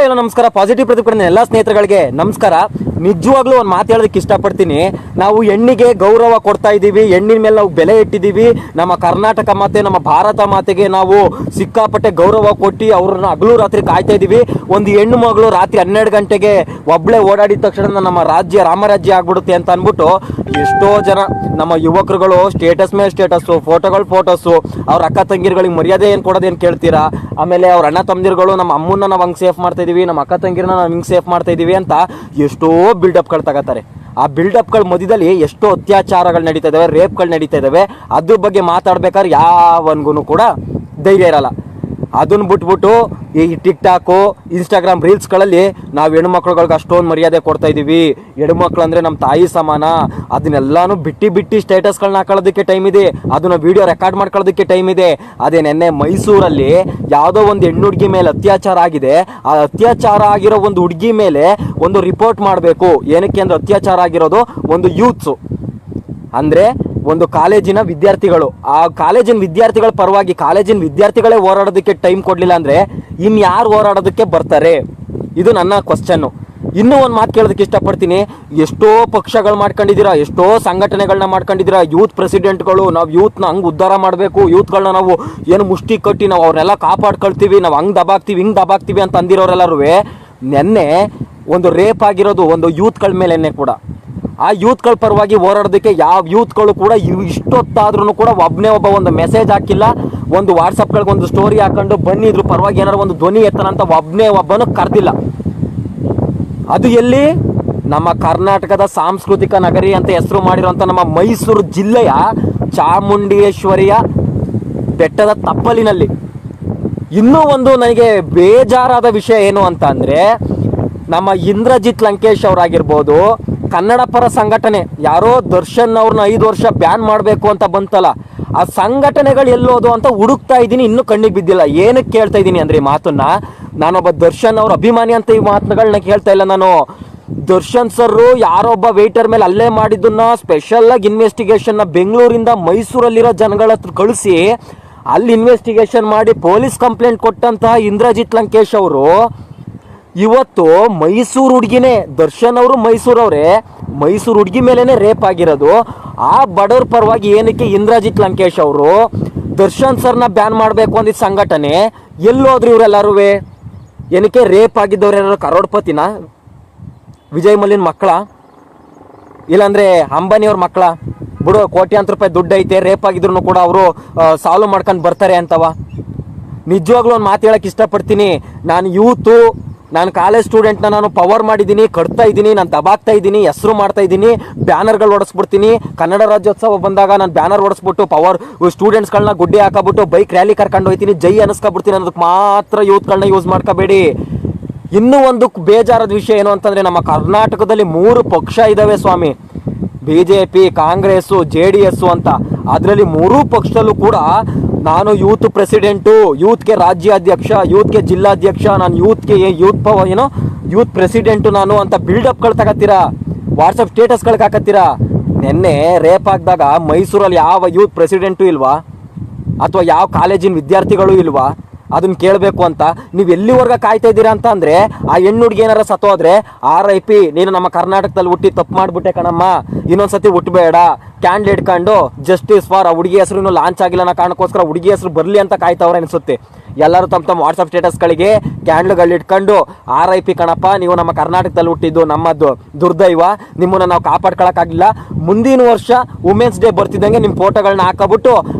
ಎಲ್ಲ ನಮಸ್ಕಾರ. ಪಾಸಿಟಿವ್ ಪ್ರತಿಕ್ರಿಯೆ ಎಲ್ಲ ಸ್ನೇಹಿತರುಗಳಿಗೆ ನಮಸ್ಕಾರ. ನಿಜವಾಗ್ಲೂ ಒಂದು ಮಾತು ಹೇಳೋದಕ್ಕೆ ಇಷ್ಟಪಡ್ತೀನಿ. ನಾವು ಹೆಣ್ಣಿಗೆ ಗೌರವ ಕೊಡ್ತಾ ಇದ್ದೀವಿ, ಹೆಣ್ಣಿನ ಮೇಲೆ ನಾವು ಬೆಲೆ ಇಟ್ಟಿದ್ದೀವಿ. ನಮ್ಮ ಕರ್ನಾಟಕ ಮಾತೆ, ನಮ್ಮ ಭಾರತ ಮಾತೆಗೆ ನಾವು ಸಿಕ್ಕಾಪಟ್ಟೆ ಗೌರವ ಕೊಟ್ಟು ಅವ್ರನ್ನ ಹಗಲು ರಾತ್ರಿ ಕಾಯ್ತಾ ಇದ್ದೀವಿ. ಒಂದು ಹೆಣ್ಣು ಮಗಳು ರಾತ್ರಿ 12 ಗಂಟೆಗೆ ಒಬ್ಬಳೇ ಓಡಾಡಿದ ತಕ್ಷಣ ನಮ್ಮ ರಾಜ್ಯ ರಾಮರಾಜ್ಯ ಆಗ್ಬಿಡುತ್ತೆ ಅಂತ ಅಂದ್ಬಿಟ್ಟು ಎಷ್ಟೋ ಜನ ನಮ್ಮ ಯುವಕರುಗಳು ಸ್ಟೇಟಸ್ ಮೇಲೆ ಸ್ಟೇಟಸ್ಸು, ಫೋಟೋಸು, ಅವ್ರ ಅಕ್ಕ ತಂಗಿರುಗಳಿಗೆ ಮರ್ಯಾದೆ ಏನು ಕೊಡೋದೇನು ಕೇಳ್ತೀರಾ. ಆಮೇಲೆ ಅವ್ರ ಅಣ್ಣ ತಮ್ಮದಿರುಗಳು ನಮ್ಮ ಅಮ್ಮನ್ನ ನಾವು ಹಂಗೆ ಸೇಫ್ ಮಾಡ್ತಾ ಇದೀವಿ, ನಮ್ಮ ಅಕ್ಕ ತಂಗಿರನ್ನ ನಾವು ಹಿಂಗೆ ಸೇಫ್ ಮಾಡ್ತಾ ಇದೀವಿ ಅಂತ ಎಷ್ಟೋ ಬಿಲ್ಡಪ್ಗಳು ತಗೋತಾರೆ. ಆ ಬಿಲ್ಡಪ್ಗಳ ಮಧ್ಯದಲ್ಲಿ ಎಷ್ಟೋ ಅತ್ಯಾಚಾರಗಳು ನಡೀತಾ ಇದಾವೆ, ರೇಪ್ಗಳು ನಡೀತಾ ಇದಾವೆ. ಅದ್ರ ಬಗ್ಗೆ ಮಾತಾಡ್ಬೇಕಾದ್ರೆ ಯಾವನ್ಗೂ ಕೂಡ ಧೈರ್ಯ ಇರಲ್ಲ. ಅದನ್ನ ಬಿಟ್ಬಿಟ್ಟು ಈ ಟಿಕ್ ಟಾಕು, ಇನ್ಸ್ಟಾಗ್ರಾಮ್ ರೀಲ್ಸ್ಗಳಲ್ಲಿ ನಾವು ಹೆಣ್ಮಕ್ಳುಗಳಿಗೆ ಅಷ್ಟೊಂದು ಮರ್ಯಾದೆ ಕೊಡ್ತಾ ಇದ್ದೀವಿ, ಹೆಣ್ಮಕ್ಳು ಅಂದರೆ ನಮ್ಮ ತಾಯಿ ಸಮಾನ, ಅದನ್ನೆಲ್ಲಾನು ಬಿಟ್ಟು ಸ್ಟೇಟಸ್ಗಳನ್ನ ಹಾಕೊಳ್ಳೋದಕ್ಕೆ ಟೈಮ್ ಇದೆ, ಅದನ್ನ ವಿಡಿಯೋ ರೆಕಾರ್ಡ್ ಮಾಡ್ಕೊಳ್ಳೋದಕ್ಕೆ ಟೈಮ್ ಇದೆ. ಅದೇ ನೆನ್ನೆ ಮೈಸೂರಲ್ಲಿ ಯಾವುದೋ ಒಂದು ಹೆಣ್ಣು ಹುಡುಗಿ ಮೇಲೆ ಅತ್ಯಾಚಾರ ಆಗಿದೆ. ಆ ಅತ್ಯಾಚಾರ ಆಗಿರೋ ಒಂದು ಹುಡುಗಿ ಮೇಲೆ ಒಂದು ರಿಪೋರ್ಟ್ ಮಾಡಬೇಕು. ಏನಕ್ಕೆ ಅಂದರೆ ಅತ್ಯಾಚಾರ ಆಗಿರೋದು ಒಂದು ಯೂತ್ಸು, ಅಂದರೆ ಒಂದು ಕಾಲೇಜಿನ ವಿದ್ಯಾರ್ಥಿಗಳು. ಆ ಕಾಲೇಜಿನ ವಿದ್ಯಾರ್ಥಿಗಳ ಪರವಾಗಿ ಕಾಲೇಜಿನ ವಿದ್ಯಾರ್ಥಿಗಳೇ ಹೋರಾಡೋದಕ್ಕೆ ಟೈಮ್ ಕೊಡಲಿಲ್ಲ ಅಂದರೆ ಇನ್ಯಾರು ಹೋರಾಡೋದಕ್ಕೆ ಬರ್ತಾರೆ? ಇದು ನನ್ನ ಕ್ವಶನ್ನು. ಇನ್ನೂ ಒಂದು ಮಾತು ಕೇಳೋದಕ್ಕೆ ಇಷ್ಟಪಡ್ತೀನಿ. ಎಷ್ಟೋ ಪಕ್ಷಗಳು ಮಾಡ್ಕೊಂಡಿದ್ದೀರಾ, ಎಷ್ಟೋ ಸಂಘಟನೆಗಳನ್ನ ಮಾಡ್ಕೊಂಡಿದ್ದೀರಾ, ಯೂತ್ ಪ್ರೆಸಿಡೆಂಟ್ಗಳು. ನಾವು ಯೂತ್ನ ಹಂಗೆ ಉದ್ಧಾರ ಮಾಡಬೇಕು, ಯೂತ್ಗಳನ್ನ ನಾವು ಏನು ಮುಷ್ಟಿ ಕಟ್ಟಿ ನಾವು ಅವ್ರನ್ನೆಲ್ಲ ಕಾಪಾಡ್ಕೊಳ್ತೀವಿ, ನಾವು ಹಂಗೆ ಹಿಂಗೆ ದಬಾಕ್ತೀವಿ ಅಂತ ಅಂದಿರೋರೆಲ್ಲರೂ ನೆನ್ನೆ ಒಂದು ರೇಪ್ ಆಗಿರೋದು ಒಂದು ಯೂತ್ಗಳ ಮೇಲೆನೆ ಕೂಡ. ಆ ಯೂತ್ಗಳ ಪರವಾಗಿ ಹೋರಾಡೋದಕ್ಕೆ ಯಾವ ಯೂತ್ಗಳು ಕೂಡ ಇಷ್ಟೊತ್ತಾದ್ರೂ ಕೂಡ ಒಬ್ಬ ಒಂದು ಮೆಸೇಜ್ ಹಾಕಿಲ್ಲ, ಒಂದು ವಾಟ್ಸಪ್ಗಳಿಗೆ ಒಂದು ಸ್ಟೋರಿ ಹಾಕೊಂಡು ಬನ್ನಿದ್ರು ಪರವಾಗಿ ಏನಾರು ಒಂದು ಧ್ವನಿ ಎತ್ತನಂತ ಒಬ್ಬನು ಕರೆದಿಲ್ಲ. ಅದು ಎಲ್ಲಿ? ನಮ್ಮ ಕರ್ನಾಟಕದ ಸಾಂಸ್ಕೃತಿಕ ನಗರಿ ಅಂತ ಹೆಸರು ಮಾಡಿರೋಂಥ ನಮ್ಮ ಮೈಸೂರು ಜಿಲ್ಲೆಯ ಚಾಮುಂಡೇಶ್ವರಿಯ ಬೆಟ್ಟದ ತಪ್ಪಲಿನಲ್ಲಿ. ಇನ್ನೂ ಒಂದು ನನಗೆ ಬೇಜಾರಾದ ವಿಷಯ ಏನು ಅಂತ ಅಂದರೆ, ನಮ್ಮ ಇಂದ್ರಜಿತ್ ಲಂಕೇಶ್ ಅವರಾಗಿರ್ಬೋದು, ಕನ್ನಡ ಪರ ಸಂಘಟನೆ ಯಾರೋ ದರ್ಶನ್ ಅವ್ರನ್ನ 5 ವರ್ಷ ಬ್ಯಾನ್ ಮಾಡಬೇಕು ಅಂತ ಬಂತಲ್ಲ, ಆ ಸಂಘಟನೆಗಳು ಎಲ್ಲೋದು ಅಂತ ಹುಡುಕ್ತಾ ಇದ್ದೀನಿ, ಇನ್ನೂ ಕಣ್ಣಿಗೆ ಬಿದ್ದಿಲ್ಲ. ಏನಕ್ಕೆ ಕೇಳ್ತಾ ಇದ್ದೀನಿ ಅಂದರೆ ಈ ಮಾತನ್ನ, ನಾನೊಬ್ಬ ದರ್ಶನ್ ಅವ್ರ ಅಭಿಮಾನಿ ಅಂತ ಈ ಮಾತುಗಳನ್ನ ಕೇಳ್ತಾ ಇಲ್ಲ ನಾನು. ದರ್ಶನ್ ಸರ್ರು ಯಾರೊಬ್ಬ ವೇಟರ್ ಮೇಲೆ ಅಲ್ಲೇ ಮಾಡಿದ್ದನ್ನ ಸ್ಪೆಷಲಾಗಿ ಇನ್ವೆಸ್ಟಿಗೇಷನ್ನ ಬೆಂಗಳೂರಿಂದ ಮೈಸೂರಲ್ಲಿರೋ ಜನಗಳ ಹತ್ರ ಕಳಿಸಿ ಅಲ್ಲಿ ಇನ್ವೆಸ್ಟಿಗೇಷನ್ ಮಾಡಿ ಪೊಲೀಸ್ ಕಂಪ್ಲೇಂಟ್ ಕೊಟ್ಟಂತಹ ಇಂದ್ರಜಿತ್ ಲಂಕೇಶ್ ಅವರು ಇವತ್ತು ಮೈಸೂರು ಹುಡುಗಿನೇ, ದರ್ಶನ್ ಅವರು ಮೈಸೂರವ್ರೆ, ಮೈಸೂರು ಹುಡುಗಿ ಮೇಲೇನೆ ರೇಪ್ ಆಗಿರೋದು. ಆ ಬಡವ್ರ ಪರವಾಗಿ ಏನಕ್ಕೆ ಇಂದ್ರಜಿತ್ ಲಂಕೇಶ್ ಅವರು ದರ್ಶನ್ ಸರ್ನ ಬ್ಯಾನ್ ಮಾಡಬೇಕು ಅಂದಿದ್ದ ಸಂಘಟನೆ ಎಲ್ಲೋದ್ರು ಇವರೆಲ್ಲರೂ? ಏನಕ್ಕೆ? ರೇಪ್ ಆಗಿದ್ದವ್ರು ಯಾರು ಕರೋಡ್ಪತಿನ, ವಿಜಯ್ ಮಲ್ಯನ್ ಮಕ್ಕಳ, ಇಲ್ಲಾಂದ್ರೆ ಅಂಬಾನಿಯವ್ರ ಮಕ್ಕಳ? ಬಿಡು, ಕೋಟ್ಯಾಂತರ ರೂಪಾಯಿ ದುಡ್ಡು ಐತೆ, ರೇಪ್ ಆಗಿದ್ರು ಕೂಡ ಅವರು ಸಾಲ್ವ್ ಮಾಡ್ಕೊಂಡು ಬರ್ತಾರೆ ಅಂತವ? ನಿಜವಾಗ್ಲೂ ಒಂದು ಮಾತು ಹೇಳಕ್ಕೆ ಇಷ್ಟಪಡ್ತೀನಿ. ನಾನು ಯೂತು, ನಾನು ಕಾಲೇಜ್ ಸ್ಟೂಡೆಂಟ್ನ ನಾನು ಪವರ್ ಮಾಡಿದ್ದೀನಿ, ಕಟ್ತಾ ಇದ್ದೀನಿ, ನಾನು ದಬಾಕ್ತಾ ಇದ್ದೀನಿ, ಹೆಸರು ಮಾಡ್ತಾ ಇದ್ದೀನಿ, ಬ್ಯಾನರ್ಗಳು ಹೊಡೆಸ್ಬಿಡ್ತೀನಿ. ಕನ್ನಡ ರಾಜ್ಯೋತ್ಸವ ಬಂದಾಗ ನಾನು ಬ್ಯಾನರ್ ಹೊಡೆಸ್ಬಿಟ್ಟು ಪವರ್ ಸ್ಟೂಡೆಂಟ್ಸ್ಗಳನ್ನ ಗುಡ್ಡೆ ಹಾಕಬಿಟ್ಟು ಬೈಕ್ ರ್ಯಾಲಿ ಕರ್ಕೊಂಡು ಹೋಗ್ತೀನಿ, ಜೈ ಅನಿಸ್ಕೊಬಿಡ್ತೀನಿ ಅನ್ನೋದಕ್ಕೆ ಮಾತ್ರ ಯೂತ್ಗಳನ್ನ ಯೂಸ್ ಮಾಡ್ಕೋಬೇಡಿ. ಇನ್ನೂ ಒಂದು ಬೇಜಾರದ ವಿಷಯ ಏನು ಅಂತಂದರೆ, ನಮ್ಮ ಕರ್ನಾಟಕದಲ್ಲಿ 3 ಪಕ್ಷ ಇದ್ದಾವೆ ಸ್ವಾಮಿ, BJP, ಕಾಂಗ್ರೆಸ್ಸು, JDS ಅಂತ. ಅದರಲ್ಲಿ 3 ಪಕ್ಷದಲ್ಲೂ ಕೂಡ ನಾನು ಯೂತ್ ಪ್ರೆಸಿಡೆಂಟು, ಯೂತ್ಗೆ ರಾಜ್ಯಾಧ್ಯಕ್ಷ, ಯೂತ್ಗೆ ಜಿಲ್ಲಾಧ್ಯಕ್ಷ, ನಾನು ಯೂತ್ಗೆ ಯೂತ್ ಪ್ರೆಸಿಡೆಂಟು ನಾನು ಅಂತ ಬಿಲ್ಡಪ್ಗಳು ತಗೋತೀರಾ, ವಾಟ್ಸಪ್ ಸ್ಟೇಟಸ್ಗಳಿಗೆ ಹಾಕತ್ತೀರಾ. ನಿನ್ನೆ ರೇಪ್ ಆಗಿದಾಗ ಮೈಸೂರಲ್ಲಿ ಯಾವ ಯೂತ್ ಪ್ರೆಸಿಡೆಂಟು ಇಲ್ವಾ, ಅಥವಾ ಯಾವ ಕಾಲೇಜಿನ ವಿದ್ಯಾರ್ಥಿಗಳು ಇಲ್ವಾ? ಅದನ್ನ ಕೇಳಬೇಕು ಅಂತ ನೀವು ಎಲ್ಲಿವರೆಗೆ ಕಾಯ್ತಾ ಇದ್ದೀರಾ ಅಂತ ಅಂದರೆ, ಆ ಹೆಣ್ಣು ಹುಡುಗಿ ಏನಾರ ಸತ್ತೋದ್ರೆ RIP, ನೀನು ನಮ್ಮ ಕರ್ನಾಟಕದಲ್ಲಿ ಹುಟ್ಟಿ ತಪ್ಪು ಮಾಡಿಬಿಟ್ಟೆ ಕಣಮ್ಮ, ಇನ್ನೊಂದ್ಸತಿ ಹುಟ್ಟಬೇಡ, ಕ್ಯಾಂಡ್ಲ್ ಇಟ್ಕೊಂಡು ಜಸ್ಟಿಸ್ ಫಾರ್ ಆ ಹುಡುಗಿ ಹೆಸರು ಇನ್ನೂ ಲಾಂಚ್ ಆಗಿಲ್ಲ ಅನ್ನೋ ಕಾರಣಕ್ಕೋಸ್ಕರ ಹುಡುಗಿ ಹೆಸರು ಬರಲಿ ಅಂತ ಕಾಯ್ತವ್ರೆ ಅನಿಸುತ್ತೆ. ಎಲ್ಲರೂ ತಮ್ಮ ವಾಟ್ಸಪ್ ಸ್ಟೇಟಸ್ಗಳಿಗೆ ಕ್ಯಾಂಡ್ಲ್ಗಳು ಇಟ್ಕೊಂಡು RIP ಕಣಪ್ಪ, ನೀವು ನಮ್ಮ ಕರ್ನಾಟಕದಲ್ಲಿ ಹುಟ್ಟಿದ್ದು ನಮ್ಮದು ದುರ್ದೈವ, ನಿಮ್ಮನ್ನು ನಾವು ಕಾಪಾಡ್ಕೊಳಕ್ಕಾಗಿಲ್ಲ, ಮುಂದಿನ ವರ್ಷ ವುಮೆನ್ಸ್ ಡೇ ಬರ್ತಿದ್ದಂಗೆ ನಿಮ್ಮ ಫೋಟೋಗಳನ್ನ ಹಾಕಬಿಟ್ಟು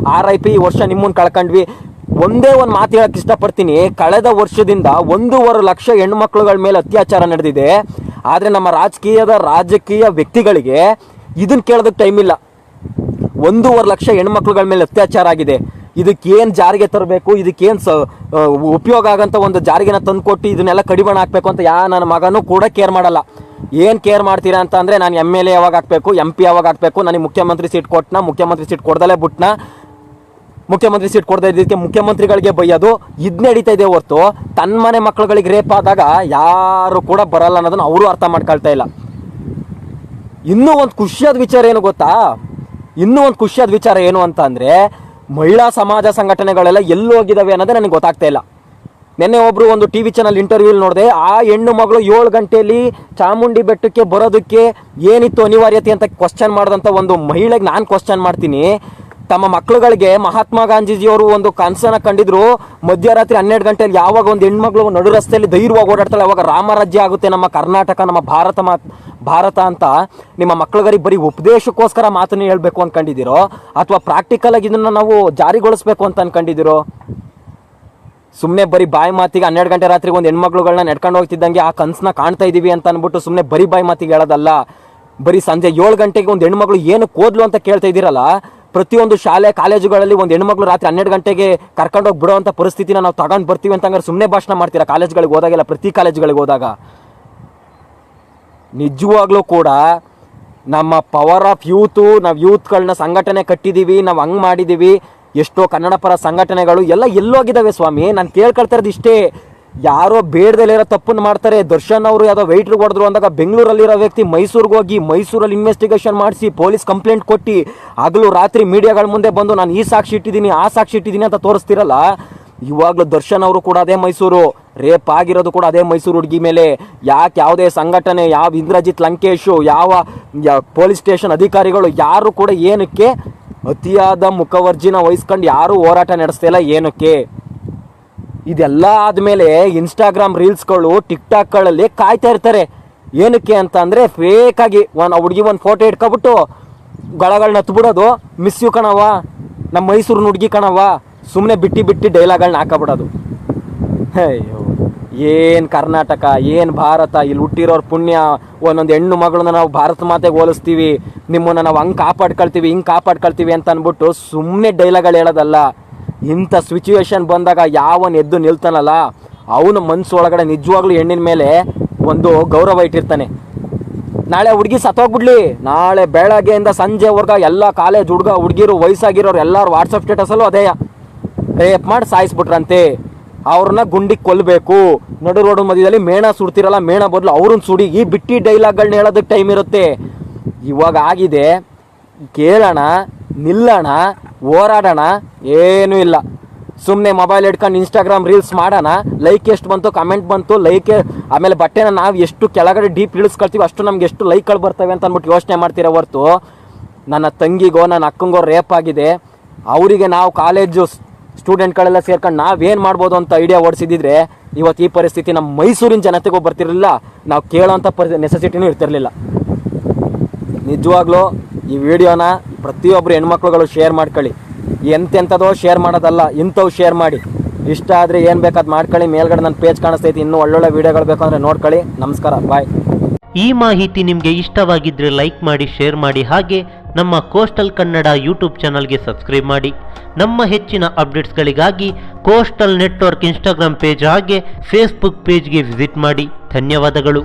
RIP, ಈ ವರ್ಷ ನಿಮ್ಮನ್ನು ಕಳ್ಕೊಂಡ್ವಿ. ಒಂದೇ ಒಂದು ಮಾತು ಹೇಳಕ್ಕೆ ಇಷ್ಟಪಡ್ತೀನಿ. ಕಳೆದ ವರ್ಷದಿಂದ 1.5 ಲಕ್ಷ ಹೆಣ್ಮಕ್ಳುಗಳ ಮೇಲೆ ಅತ್ಯಾಚಾರ ನಡೆದಿದೆ. ಆದರೆ ನಮ್ಮ ರಾಜಕೀಯ ವ್ಯಕ್ತಿಗಳಿಗೆ ಇದನ್ನು ಕೇಳೋದಕ್ಕೆ ಟೈಮ್ ಇಲ್ಲ. 1.5 ಲಕ್ಷ ಹೆಣ್ಮಕ್ಳುಗಳ ಮೇಲೆ ಅತ್ಯಾಚಾರ ಆಗಿದೆ. ಇದಕ್ಕೇನು ಜಾರಿಗೆ ತರಬೇಕು, ಇದಕ್ಕೇನು ಉಪಯೋಗ ಆಗೋಂಥ ಒಂದು ಜಾರಿಗೆನ ತಂದುಕೊಟ್ಟು ಇದನ್ನೆಲ್ಲ ಕಡಿವಾಣ ಹಾಕಬೇಕು ಅಂತ ನನ್ನ ಮಗನೂ ಕೂಡ ಕೇರ್ ಮಾಡಲ್ಲ. ಏನು ಕೇರ್ ಮಾಡ್ತೀರಾ ಅಂತ ಅಂದರೆ, ನಾನು MLA ಯಾವಾಗ ಹಾಕಬೇಕು, MP ಯಾವಾಗ ಹಾಕಬೇಕು, ನನಗೆ ಮುಖ್ಯಮಂತ್ರಿ ಸೀಟ್ ಕೊಟ್ಟನ, ಮುಖ್ಯಮಂತ್ರಿ ಸೀಟ್ ಕೊಡ್ದಲೇ ಬಿಟ್ನ, ಮುಖ್ಯಮಂತ್ರಿ ಸೀಟ್ ಕೊಡದೇ ಇದ್ದಕ್ಕೆ ಮುಖ್ಯಮಂತ್ರಿಗಳಿಗೆ ಬೈಯೋದು, ಇದು ನಡೀತಾ ಇದೆ ಹೊರತು ತನ್ನ ಮನೆ ಮಕ್ಕಳುಗಳಿಗೆ ರೇಪ್ ಆದಾಗ ಯಾರು ಕೂಡ ಬರಲ್ಲ ಅನ್ನೋದನ್ನು ಅವರು ಅರ್ಥ ಮಾಡ್ಕೊಳ್ತಾ ಇಲ್ಲ. ಇನ್ನೂ ಒಂದು ಖುಷಿಯಾದ ವಿಚಾರ ಏನು ಗೊತ್ತಾ? ಅಂತ ಅಂದರೆ, ಮಹಿಳಾ ಸಮಾಜ ಸಂಘಟನೆಗಳೆಲ್ಲ ಎಲ್ಲಿ ಹೋಗಿದ್ದಾವೆ ಅನ್ನೋದೇ ನನಗೆ ಗೊತ್ತಾಗ್ತಾ ಇಲ್ಲ. ನಿನ್ನೆ ಒಬ್ರು ಒಂದು ಟಿವಿ ಚಾನಲ್ ಇಂಟರ್ವ್ಯೂ ನೋಡಿದೆ, ಆ ಹೆಣ್ಣು ಮಗಳು 7 ಗಂಟೆಯಲ್ಲಿ ಚಾಮುಂಡಿ ಬೆಟ್ಟಕ್ಕೆ ಬರೋದಕ್ಕೆ ಏನಿತ್ತು ಅನಿವಾರ್ಯತೆ ಅಂತ ಕ್ವಶನ್ ಮಾಡಿದಂಥ ಒಂದು ಮಹಿಳೆಗೆ ನಾನು ಕ್ವಶನ್ ಮಾಡ್ತೀನಿ. ತಮ್ಮ ಮಕ್ಕಳುಗಳಿಗೆ ಮಹಾತ್ಮ ಗಾಂಧೀಜಿಯವರು ಒಂದು ಕನಸನ್ನ ಕಂಡಿದ್ರು, ಮಧ್ಯರಾತ್ರಿ 12 ಗಂಟೆಯಲ್ಲಿ ಯಾವಾಗ ಒಂದು ಹೆಣ್ಮಗಳು ನಡು ರಸ್ತೆಯಲ್ಲಿ ಧೈರ್ಯವಾಗಿ ಓಡಾಡ್ತಾಳೆ ಅವಾಗ ರಾಮರಾಜ್ಯ ಆಗುತ್ತೆ ನಮ್ಮ ಕರ್ನಾಟಕ, ನಮ್ಮ ಭಾರತ ಅಂತ ನಿಮ್ಮ ಮಕ್ಕಳುಗಳಿಗೆ ಬರೀ ಉಪದೇಶಕ್ಕೋಸ್ಕರ ಮಾತನ್ನು ಹೇಳ್ಬೇಕು ಅನ್ಕೊಂಡಿದ್ದೀರೋ ಅಥವಾ ಪ್ರಾಕ್ಟಿಕಲ್ ಆಗಿ ಇದನ್ನ ನಾವು ಜಾರಿಗೊಳಿಸ್ಬೇಕು ಅಂತ ಅನ್ಕೊಂಡಿದ್ದೀರೋ? ಸುಮ್ಮನೆ ಬರೀ ಬಾಯಿ ಮಾತಿಗೆ 12 ಗಂಟೆ ರಾತ್ರಿ ಒಂದು ಹೆಣ್ಮಕ್ಳುಗಳನ್ನ ನೆಡ್ಕೊಂಡು ಹೋಗ್ತಿದ್ದಂಗೆ ಆ ಕನಸನ್ನ ಕಾಣ್ತಾ ಇದೀವಿ ಅಂತ ಅಂದ್ಬಿಟ್ಟು ಸುಮ್ಮನೆ ಬರೀ ಬಾಯಿ ಮಾತಿಗೆ ಹೇಳೋದಲ್ಲ. ಬರೀ ಸಂಜೆ 7 ಗಂಟೆಗೆ ಒಂದು ಹೆಣ್ಮಗಳು ಏನು ಕೂದ್ಲು ಅಂತ ಕೇಳ್ತಾ ಇದ್ದೀರಲ್ಲ, ಪ್ರತಿಯೊಂದು ಶಾಲೆ ಕಾಲೇಜುಗಳಲ್ಲಿ ಒಂದು ಹೆಣ್ಮಕ್ಳು ರಾತ್ರಿ 12 ಗಂಟೆಗೆ ಕರ್ಕೊಂಡೋಗಿ ಬಿಡೋವಂಥ ಪರಿಸ್ಥಿತಿನ ನಾವು ತಗೊಂಡು ಬರ್ತೀವಿ ಅಂತ ಹಂಗಾರೆ ಸುಮ್ಮನೆ ಭಾಷಣ ಮಾಡ್ತೀರಾ ಕಾಲೇಜ್ಗಳಿಗೆ ಹೋದಾಗೆಲ್ಲ? ಪ್ರತಿ ಕಾಲೇಜುಗಳಿಗೆ ಹೋದಾಗ ನಿಜವಾಗ್ಲೂ ಕೂಡ ನಮ್ಮ ಪವರ್ ಆಫ್ ಯೂತು, ನಾವು ಯೂತ್ಗಳನ್ನ ಸಂಘಟನೆ ಕಟ್ಟಿದ್ದೀವಿ, ನಾವು ಹಂಗೆ ಮಾಡಿದ್ದೀವಿ. ಎಷ್ಟೋ ಕನ್ನಡ ಪರ ಸಂಘಟನೆಗಳು ಎಲ್ಲ ಎಲ್ಲೋಗಿದ್ದಾವೆ ಸ್ವಾಮಿ. ನಾನು ಕೇಳ್ಕೊಳ್ತಾ ಇರೋದು ಇಷ್ಟೇ, ಯಾರೋ ಬೇಡದಲ್ಲಿರೋ ತಪ್ಪನ್ನು ಮಾಡ್ತಾರೆ. ದರ್ಶನ್ ಅವರು ಯಾವುದೋ ವೆಯ್ಟ್ರಿಗೆ ಹೊಡೆದ್ರು ಅಂದಾಗ ಬೆಂಗಳೂರಲ್ಲಿರೋ ವ್ಯಕ್ತಿ ಮೈಸೂರಿಗೆ ಹೋಗಿ ಮೈಸೂರಲ್ಲಿ ಇನ್ವೆಸ್ಟಿಗೇಷನ್ ಮಾಡಿಸಿ ಪೊಲೀಸ್ ಕಂಪ್ಲೇಂಟ್ ಕೊಟ್ಟು ಹಗಲು ರಾತ್ರಿ ಮೀಡಿಯಾಗಳ ಮುಂದೆ ಬಂದು ನಾನು ಈ ಸಾಕ್ಷಿ ಇಟ್ಟಿದ್ದೀನಿ ಆ ಸಾಕ್ಷಿ ಇಟ್ಟಿದ್ದೀನಿ ಅಂತ ತೋರಿಸ್ತಿರಲ್ಲ. ಇವಾಗಲೂ ದರ್ಶನ್ ಅವರು ಕೂಡ ಅದೇ ಮೈಸೂರು, ರೇಪ್ ಆಗಿರೋದು ಕೂಡ ಅದೇ ಮೈಸೂರು ಹುಡುಗಿ ಮೇಲೆ. ಯಾಕೆ ಯಾವುದೇ ಸಂಘಟನೆ, ಯಾವ ಇಂದ್ರಜಿತ್ ಲಂಕೇಶು, ಯಾವ ಪೊಲೀಸ್ ಸ್ಟೇಷನ್ ಅಧಿಕಾರಿಗಳು ಯಾರು ಕೂಡ ಏನಕ್ಕೆ ಅತಿಯಾದ ಮುಖವರ್ಜಿನ ವಹಿಸ್ಕೊಂಡು ಯಾರೂ ಹೋರಾಟ ನಡೆಸ್ತಿಲ್ಲ? ಏನಕ್ಕೆ? ಇದೆಲ್ಲ ಆದಮೇಲೆ ಇನ್ಸ್ಟಾಗ್ರಾಮ್ ರೀಲ್ಸ್ಗಳು ಟಿಕ್ಟಾಕ್ಗಳಲ್ಲಿ ಕಾಯ್ತಾ ಇರ್ತಾರೆ. ಏನಕ್ಕೆ ಅಂತ ಅಂದರೆ ಫೇಕಾಗಿ ಹುಡುಗಿ ಒಂದು ಫೋಟೋ ಇಟ್ಕೊಬಿಟ್ಟು ಗಳಗಳನ್ನ ಹತ್ಬಿಡೋದು, ಮಿಸ್ ಯು ಕಣವ, ನಮ್ಮ ಮೈಸೂರಿನ ಹುಡುಗಿ ಕಣವ, ಸುಮ್ಮನೆ ಬಿಟ್ಟು ಡೈಲಾಗ್ಗಳನ್ನ ಹಾಕಬಿಡೋದು. ಅಯ್ಯೋ, ಏನು ಕರ್ನಾಟಕ, ಏನು ಭಾರತ, ಇಲ್ಲಿ ಹುಟ್ಟಿರೋರು ಪುಣ್ಯ. ಒಂದೊಂದು ಹೆಣ್ಣು ಮಗಳನ್ನ ನಾವು ಭಾರತ ಮಾತೆಗೆ ಹೋಲಿಸ್ತೀವಿ, ನಿಮ್ಮನ್ನು ನಾವು ಹಂಗೆ ಕಾಪಾಡ್ಕೊಳ್ತೀವಿ ಹಿಂಗೆ ಕಾಪಾಡ್ಕೊಳ್ತೀವಿ ಅಂತ ಅಂದ್ಬಿಟ್ಟು ಸುಮ್ಮನೆ ಡೈಲಾಗ್ಗಳು ಹೇಳೋದಲ್ಲ. ಇಂಥ ಸಿಚುವೇಶನ್ ಬಂದಾಗ ಯಾವನ್ ಎದ್ದು ನಿಲ್ತಾನಲ್ಲ ಅವನು ಮನಸ್ಸು ಒಳಗಡೆ ನಿಜವಾಗ್ಲೂ ಹೆಣ್ಣಿನ ಮೇಲೆ ಒಂದು ಗೌರವ ಇಟ್ಟಿರ್ತಾನೆ. ನಾಳೆ ಹುಡುಗಿ ಸತ್ತೋಗ್ಬಿಡ್ಲಿ, ನಾಳೆ ಬೆಳಗ್ಗೆಯಿಂದ ಸಂಜೆವರೆಗ ಎಲ್ಲ ಕಾಲೇಜ್ ಹುಡುಗಿರು ವಯಸ್ಸಾಗಿರೋರು ಎಲ್ಲರೂ ವಾಟ್ಸಪ್ ಸ್ಟೇಟಸಲ್ಲೂ ಅದೇ ರೇಪ್ ಮಾಡಿ ಸಾಯಿಸ್ಬಿಟ್ರಂತೆ, ಅವ್ರನ್ನ ಗುಂಡಿಗೆ ಕೊಲ್ಲಬೇಕು, ನಡು ರೋಡ್ ಮಧ್ಯದಲ್ಲಿ ಮೇಣ ಸುಡ್ತಿರಲ್ಲ, ಮೇಣ ಬದಲು ಅವ್ರನ್ನ ಸುಡಿ. ಈ ಬಿಟ್ಟಿ ಡೈಲಾಗ್ಗಳನ್ನ ಹೇಳೋದಕ್ಕೆ ಟೈಮ್ ಇರುತ್ತೆ. ಇವಾಗ ಆಗಿದೆ, ಕೇಳೋಣ, ನಿಲ್ಲೋಣ, ಹೋರಾಡೋಣ, ಏನೂ ಇಲ್ಲ. ಸುಮ್ಮನೆ ಮೊಬೈಲ್ ಇಟ್ಕೊಂಡು ಇನ್ಸ್ಟಾಗ್ರಾಮ್ ರೀಲ್ಸ್ ಮಾಡೋಣ, ಲೈಕ್ ಎಷ್ಟು ಬಂತು, ಕಮೆಂಟ್ ಬಂತು, ಲೈಕ್ ಆಮೇಲೆ ಬಟ್ಟೆನ ನಾವು ಎಷ್ಟು ಕೆಳಗಡೆ ಡೀಪ್ ಇಳಿಸ್ಕೊಳ್ತೀವಿ ಅಷ್ಟು ನಮ್ಗೆ ಎಷ್ಟು ಲೈಕ್ಗಳು ಬರ್ತವೆ ಅಂತ ಅಂದ್ಬಿಟ್ಟು ಯೋಚನೆ ಮಾಡ್ತೀರ ಹೊರ್ತು, ನನ್ನ ತಂಗಿಗೋ ನನ್ನ ಅಕ್ಕಂಗೋ ರೇಪ್ ಆಗಿದೆ, ಅವರಿಗೆ ನಾವು ಕಾಲೇಜು ಸ್ಟೂಡೆಂಟ್ಗಳೆಲ್ಲ ಸೇರ್ಕೊಂಡು ನಾವೇನು ಮಾಡ್ಬೋದು ಅಂತ ಐಡಿಯಾ ಓಡಿಸಿದ್ರೆ ಇವತ್ತು ಈ ಪರಿಸ್ಥಿತಿ ನಮ್ಮ ಮೈಸೂರಿನ ಜನತೆಗೂ ಬರ್ತಿರಲಿಲ್ಲ, ನಾವು ಕೇಳೋಂಥ ನೆಸೆಸಿಟಿನೂ ಇರ್ತಿರಲಿಲ್ಲ. ನಿಜವಾಗ್ಲೂ ಈ ವಿಡಿಯೋನ ಪ್ರತಿಯೊಬ್ಬರು ಹೆಣ್ಮಕ್ಳುಗಳು ಶೇರ್ ಮಾಡ್ಕೊಳ್ಳಿ. ಎಂತೆಂಥದೋ ಶೇರ್ ಮಾಡೋದಲ್ಲ, ಇಂಥವು ಶೇರ್ ಮಾಡಿ. ಇಷ್ಟ ಆದರೆ ಏನು ಬೇಕಾದ್ ಮಾಡ್ಕೊಳ್ಳಿ. ಮೇಲ್ಗಡೆ ನನ್ನ ಪೇಜ್ ಕಾಣಿಸ್ತೈತಿ, ಇನ್ನೂ ಒಳ್ಳೊಳ್ಳೆ ವೀಡಿಯೋಗಳು ಬೇಕು ಅಂದರೆ ನೋಡ್ಕೊಳ್ಳಿ. ನಮಸ್ಕಾರ, ಬಾಯ್. ಈ ಮಾಹಿತಿ ನಿಮಗೆ ಇಷ್ಟವಾಗಿದ್ದರೆ ಲೈಕ್ ಮಾಡಿ, ಶೇರ್ ಮಾಡಿ, ಹಾಗೆ ನಮ್ಮ ಕೋಸ್ಟಲ್ ಕನ್ನಡ ಯೂಟ್ಯೂಬ್ ಚಾನಲ್ಗೆ ಸಬ್ಸ್ಕ್ರೈಬ್ ಮಾಡಿ. ನಮ್ಮ ಹೆಚ್ಚಿನ ಅಪ್ಡೇಟ್ಸ್ಗಳಿಗಾಗಿ ಕೋಸ್ಟಲ್ ನೆಟ್ವರ್ಕ್ ಇನ್ಸ್ಟಾಗ್ರಾಮ್ ಪೇಜ್ ಹಾಗೆ ಫೇಸ್ಬುಕ್ ಪೇಜ್ಗೆ ವಿಸಿಟ್ ಮಾಡಿ. ಧನ್ಯವಾದಗಳು.